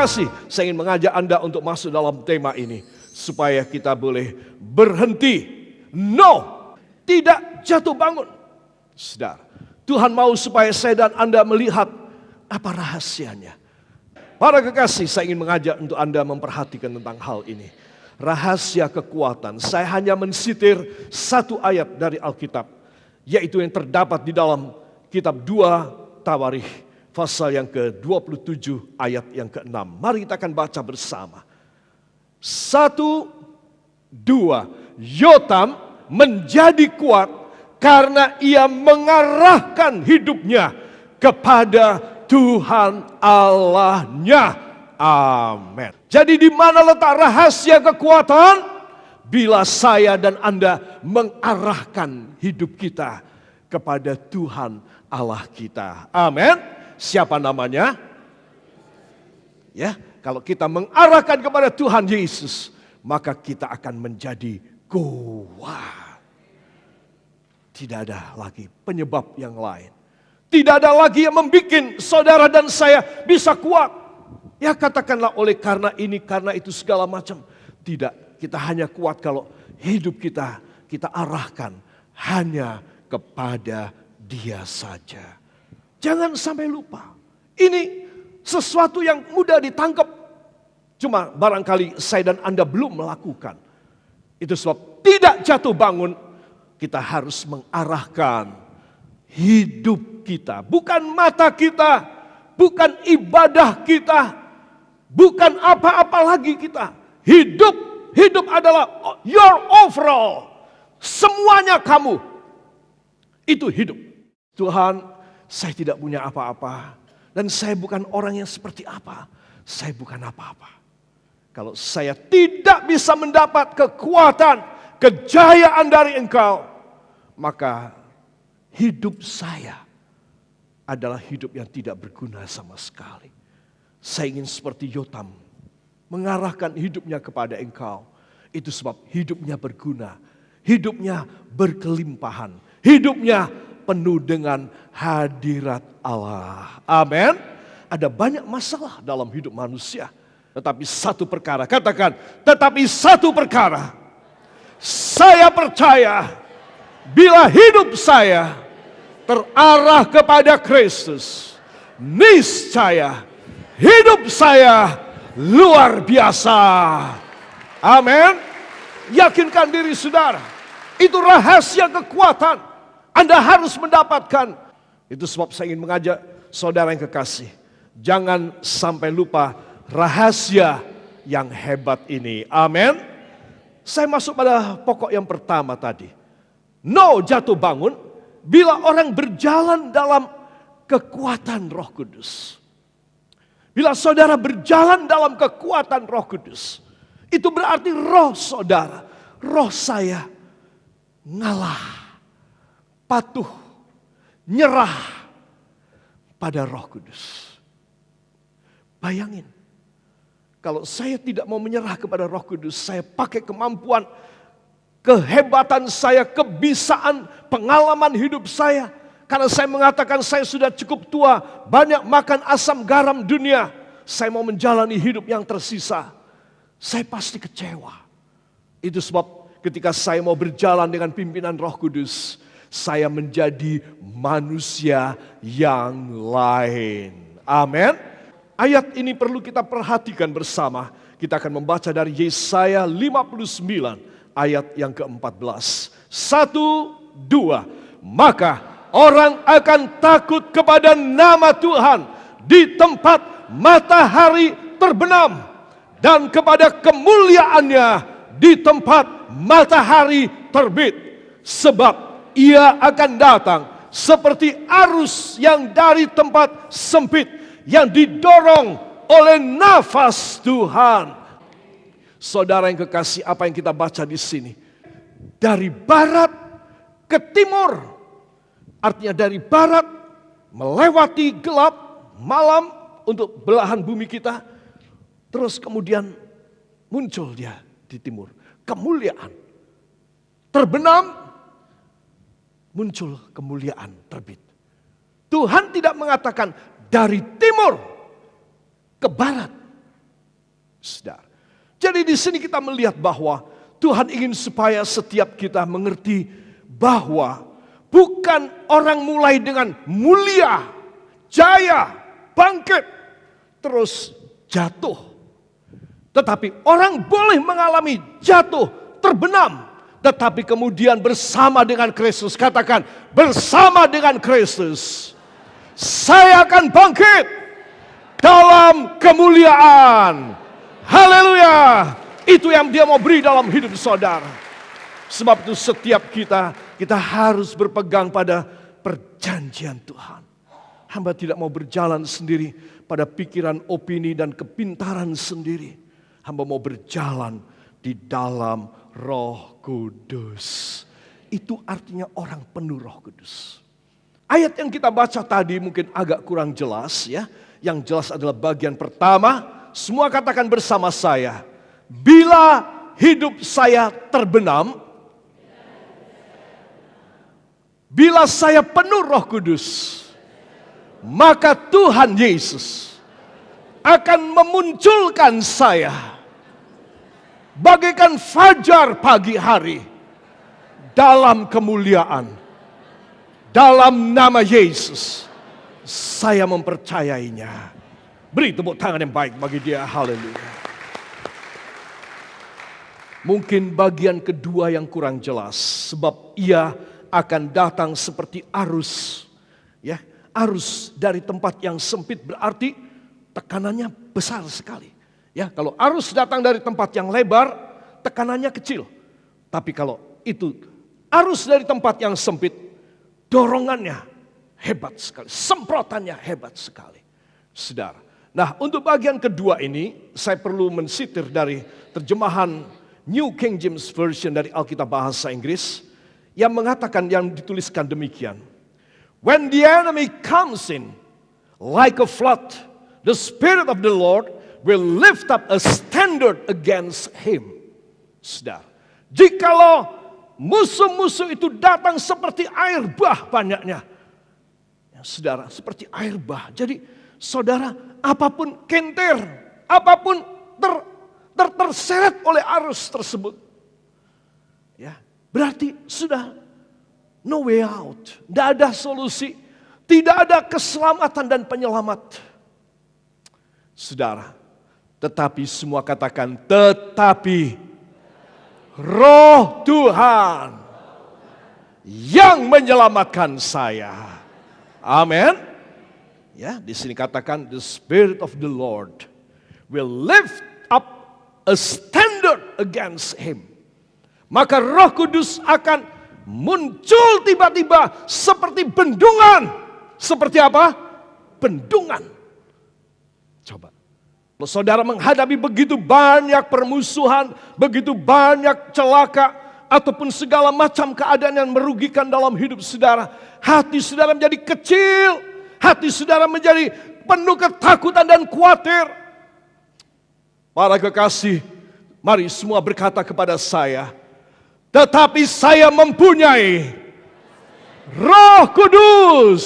kekasih, saya ingin mengajak Anda untuk masuk dalam tema ini. Supaya kita boleh berhenti. No, tidak jatuh bangun. Saudara, Tuhan mau supaya saya dan Anda melihat apa rahasianya. Para kekasih, saya ingin mengajak untuk Anda memperhatikan tentang hal ini. Rahasia kekuatan. Saya hanya mensitir satu ayat dari Alkitab, yaitu yang terdapat di dalam kitab 2 Tawarikh, pasal yang ke-27 ayat yang ke-6. Mari kita akan baca bersama. 1, 2. Yotam menjadi kuat karena ia mengarahkan hidupnya kepada Tuhan Allahnya. Amin. Jadi di mana letak rahasia kekuatan? Bila saya dan Anda mengarahkan hidup kita kepada Tuhan Allah kita. Amin. Siapa namanya? Ya, kalau kita mengarahkan kepada Tuhan Yesus, maka kita akan menjadi kuat. Tidak ada lagi penyebab yang lain. Tidak ada lagi yang membuat saudara dan saya bisa kuat. Ya, katakanlah oleh karena ini, karena itu segala macam. Tidak, kita hanya kuat kalau hidup kita arahkan hanya kepada Dia saja. Jangan sampai lupa. Ini sesuatu yang mudah ditangkap. Cuma barangkali saya dan Anda belum melakukan. Itu sebab tidak jatuh bangun. Kita harus mengarahkan hidup kita. Bukan mata kita. Bukan ibadah kita. Bukan apa-apa lagi kita. Hidup adalah your overall. Semuanya kamu. Itu hidup. Tuhan, saya tidak punya apa-apa. Dan saya bukan orang yang seperti apa. Saya bukan apa-apa. Kalau saya tidak bisa mendapat kekuatan, kejayaan dari Engkau, maka hidup saya adalah hidup yang tidak berguna sama sekali. Saya ingin seperti Yotam, mengarahkan hidupnya kepada Engkau. Itu sebab hidupnya berguna. Hidupnya berkelimpahan. Hidupnya penuh dengan hadirat Allah. Amin. Ada banyak masalah dalam hidup manusia. Tetapi satu perkara, katakan, tetapi satu perkara. Saya percaya bila hidup saya terarah kepada Kristus, niscaya hidup saya luar biasa. Amin. Yakinkan diri saudara. Itu rahasia kekuatan. Anda harus mendapatkan. Itu sebab saya ingin mengajak saudara yang kekasih. Jangan sampai lupa rahasia yang hebat ini. Amin. Saya masuk pada pokok yang pertama tadi. No jatuh bangun bila orang berjalan dalam kekuatan Roh Kudus. Bila saudara berjalan dalam kekuatan Roh Kudus, itu berarti roh saudara, roh saya ngalah. Patuh, nyerah pada Roh Kudus. Bayangin, kalau saya tidak mau menyerah kepada Roh Kudus, saya pakai kemampuan, kehebatan saya, kebisaan, pengalaman hidup saya. Karena saya mengatakan saya sudah cukup tua, banyak makan asam garam dunia. Saya mau menjalani hidup yang tersisa. Saya pasti kecewa. Itu sebab ketika saya mau berjalan dengan pimpinan Roh Kudus, saya menjadi manusia yang lain. Amin. Ayat ini perlu kita perhatikan bersama. Kita akan membaca dari Yesaya 59 ayat yang ke-14. 1, 2. Maka orang akan takut kepada nama Tuhan di tempat matahari terbenam, dan kepada kemuliaannya di tempat matahari terbit. Sebab Ia akan datang seperti arus yang dari tempat sempit, yang didorong oleh nafas Tuhan. Saudara yang kekasih, apa yang kita baca di sini? Dari barat ke timur. Artinya dari barat melewati gelap malam untuk belahan bumi kita. Terus kemudian muncul dia di timur. Kemuliaan. Terbenam, muncul kemuliaan terbit. Tuhan tidak mengatakan dari timur ke barat. Saudara. Jadi di sini kita melihat bahwa Tuhan ingin supaya setiap kita mengerti bahwa bukan orang mulai dengan mulia, jaya, bangkit, terus jatuh. Tetapi orang boleh mengalami jatuh, terbenam. Tetapi kemudian bersama dengan Kristus, katakan bersama dengan Kristus, saya akan bangkit dalam kemuliaan. Haleluya. Itu yang dia mau beri dalam hidup saudara. Sebab itu setiap kita harus berpegang pada perjanjian Tuhan. Hamba tidak mau berjalan sendiri pada pikiran, opini, dan kepintaran sendiri. Hamba mau berjalan di dalam Roh Kudus. Itu artinya orang penuh Roh Kudus. Ayat yang kita baca tadi mungkin agak kurang jelas ya. Yang jelas adalah bagian pertama. Semua katakan bersama saya. Bila hidup saya terbenam, bila saya penuh Roh Kudus, maka Tuhan Yesus akan memunculkan saya bagaikan fajar pagi hari dalam kemuliaan. Dalam nama Yesus, saya mempercayainya. Beri tepuk tangan yang baik bagi dia. Haleluya. Mungkin bagian kedua yang kurang jelas, sebab ia akan datang seperti arus. Ya, arus dari tempat yang sempit berarti tekanannya besar sekali. Ya, kalau arus datang dari tempat yang lebar, tekanannya kecil. Tapi kalau itu arus dari tempat yang sempit, dorongannya hebat sekali, semprotannya hebat sekali. Saudara. Nah, untuk bagian kedua ini saya perlu mensitir dari terjemahan New King James Version dari Alkitab bahasa Inggris yang mengatakan, yang dituliskan demikian. When the enemy comes in like a flood, the Spirit of the Lord will lift up a standard against him. Saudara, jikalau musuh-musuh itu datang seperti air bah banyaknya. Ya, saudara, seperti air bah. Jadi saudara, apapun kentir, apapun terseret oleh arus tersebut. Ya, berarti sudah no way out. Tidak ada solusi. Tidak ada keselamatan dan penyelamat. Saudara, tetapi semua katakan tetapi Roh Tuhan yang menyelamatkan saya. Amin. Ya, di sini katakan the Spirit of the Lord will lift up a standard against him. Maka Roh Kudus akan muncul tiba-tiba seperti bendungan. Seperti apa? Bendungan. Coba. Kalau saudara menghadapi begitu banyak permusuhan, begitu banyak celaka, ataupun segala macam keadaan yang merugikan dalam hidup saudara, hati saudara menjadi kecil, hati saudara menjadi penuh ketakutan dan khawatir. Para kekasih, mari semua berkata kepada saya, tetapi saya mempunyai Roh Kudus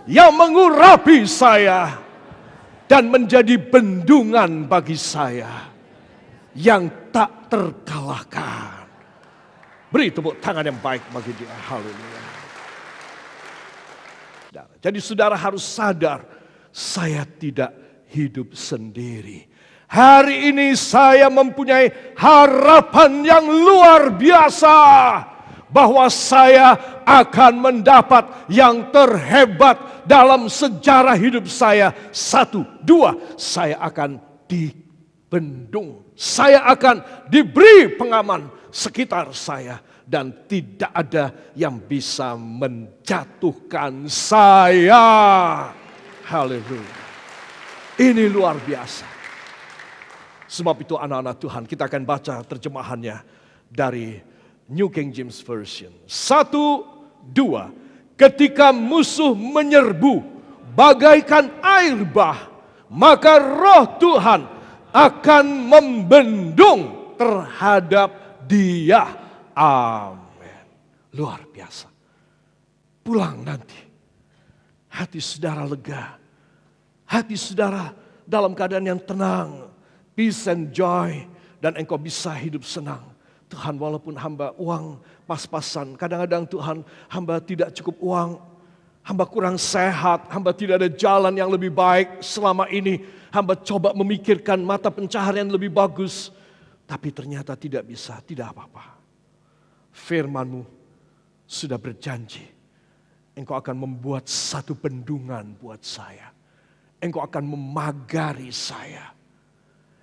yang mengurapi saya dan menjadi bendungan bagi saya yang tak terkalahkan. Beri tepuk tangan yang baik bagi dia. Haleluya. Jadi saudara harus sadar, saya tidak hidup sendiri. Hari ini saya mempunyai harapan yang luar biasa. Bahwa saya akan mendapat yang terhebat dalam sejarah hidup saya. 1, 2, saya akan dibendung. Saya akan diberi pengaman sekitar saya. Dan tidak ada yang bisa menjatuhkan saya. Haleluya. Ini luar biasa. Sebab itu anak-anak Tuhan, kita akan baca terjemahannya dari New King James Version. 1, 2. Ketika musuh menyerbu bagaikan air bah, maka Roh Tuhan akan membendung terhadap dia. Amin. Luar biasa. Pulang nanti, hati saudara lega. Hati saudara dalam keadaan yang tenang. peace and joy, dan engkau bisa hidup senang. Tuhan, walaupun hamba uang pas-pasan, kadang-kadang Tuhan hamba tidak cukup uang, hamba kurang sehat, hamba tidak ada jalan yang lebih baik selama ini. Hamba coba memikirkan mata pencaharian lebih bagus, tapi ternyata tidak bisa, tidak apa-apa. Firman-Mu sudah berjanji, engkau akan membuat satu bendungan buat saya. Engkau akan memagari saya.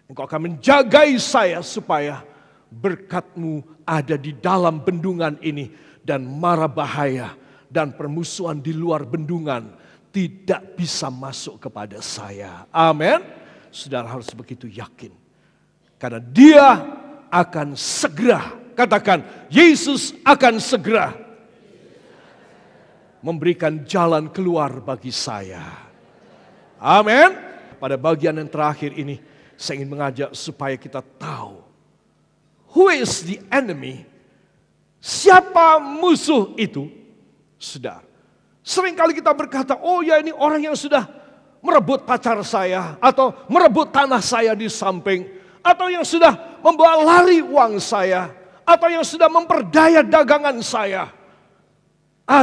Engkau akan menjagai saya supaya berkat-Mu ada di dalam bendungan ini. Dan mara bahaya dan permusuhan di luar bendungan tidak bisa masuk kepada saya. Amin. Saudara harus begitu yakin. Karena Dia akan segera, katakan, Yesus akan segera memberikan jalan keluar bagi saya. Amin. Pada bagian yang terakhir ini, saya ingin mengajak supaya kita tahu, who is the enemy? Siapa musuh itu? Saudara, seringkali kita berkata, oh ya, ini orang yang sudah merebut pacar saya, atau merebut tanah saya di samping, atau yang sudah membawa lari uang saya, atau yang sudah memperdaya dagangan saya.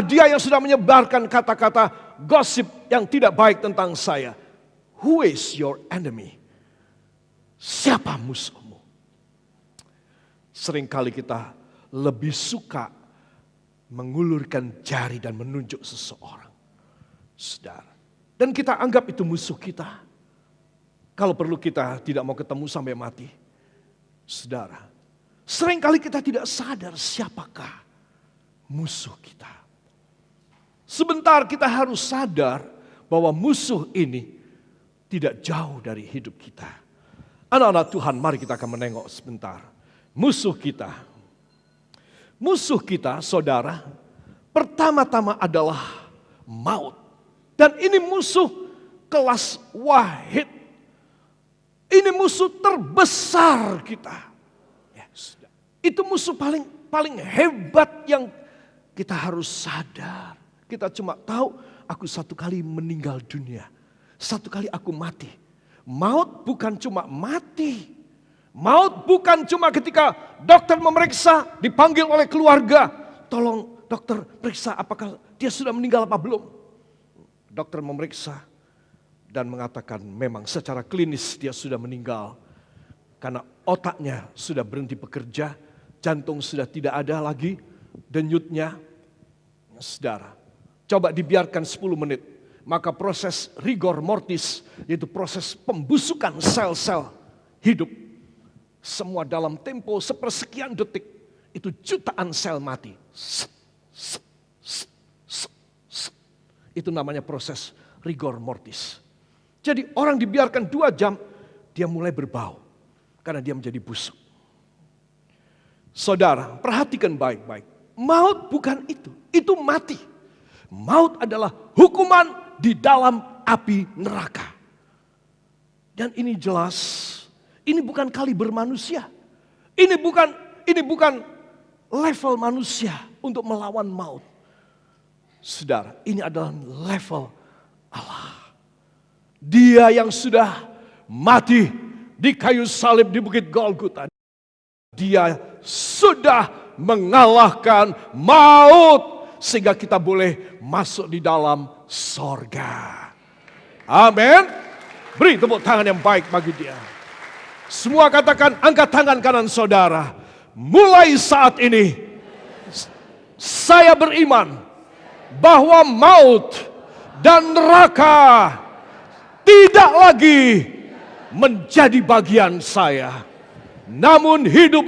Dia yang sudah menyebarkan kata-kata gosip yang tidak baik tentang saya. Who is your enemy? Siapa musuhmu? Seringkali kita lebih suka mengulurkan jari dan menunjuk seseorang. Saudara. Dan kita anggap itu musuh kita. Kalau perlu kita tidak mau ketemu sampai mati. Saudara. Seringkali kita tidak sadar siapakah musuh kita. Sebentar kita harus sadar bahwa musuh ini tidak jauh dari hidup kita. Anak-anak Tuhan, mari kita akan menengok sebentar. Musuh kita. Musuh kita, saudara, pertama-tama adalah maut. Dan ini musuh kelas wahid. Ini musuh terbesar kita. Ya, itu musuh paling hebat yang kita harus sadar. Kita cuma tahu, aku satu kali meninggal dunia. Satu kali aku mati. Maut bukan cuma mati. Maut bukan cuma ketika dokter memeriksa, dipanggil oleh keluarga. Tolong dokter periksa apakah dia sudah meninggal apa belum. Dokter memeriksa dan mengatakan memang secara klinis dia sudah meninggal. Karena otaknya sudah berhenti bekerja, jantung sudah tidak ada lagi, denyutnya. Saudara, coba dibiarkan 10 menit, maka proses rigor mortis, yaitu proses pembusukan sel-sel hidup, semua dalam tempo sepersekian detik, itu jutaan sel mati. Itu namanya proses rigor mortis. Jadi orang dibiarkan 2 jam, dia mulai berbau, karena dia menjadi busuk. Saudara, perhatikan baik-baik. Maut bukan itu mati. Maut adalah hukuman di dalam api neraka. Dan ini jelas, ini bukan kaliber manusia. Ini bukan level manusia untuk melawan maut. Saudara, ini adalah level Allah. Dia yang sudah mati di kayu salib di Bukit Golgota. Dia sudah mengalahkan maut sehingga kita boleh masuk di dalam sorga. Amin. Beri tepuk tangan yang baik bagi dia. Semua katakan, angkat tangan kanan saudara. Mulai saat ini saya beriman bahwa maut dan neraka tidak lagi menjadi bagian saya. Namun hidup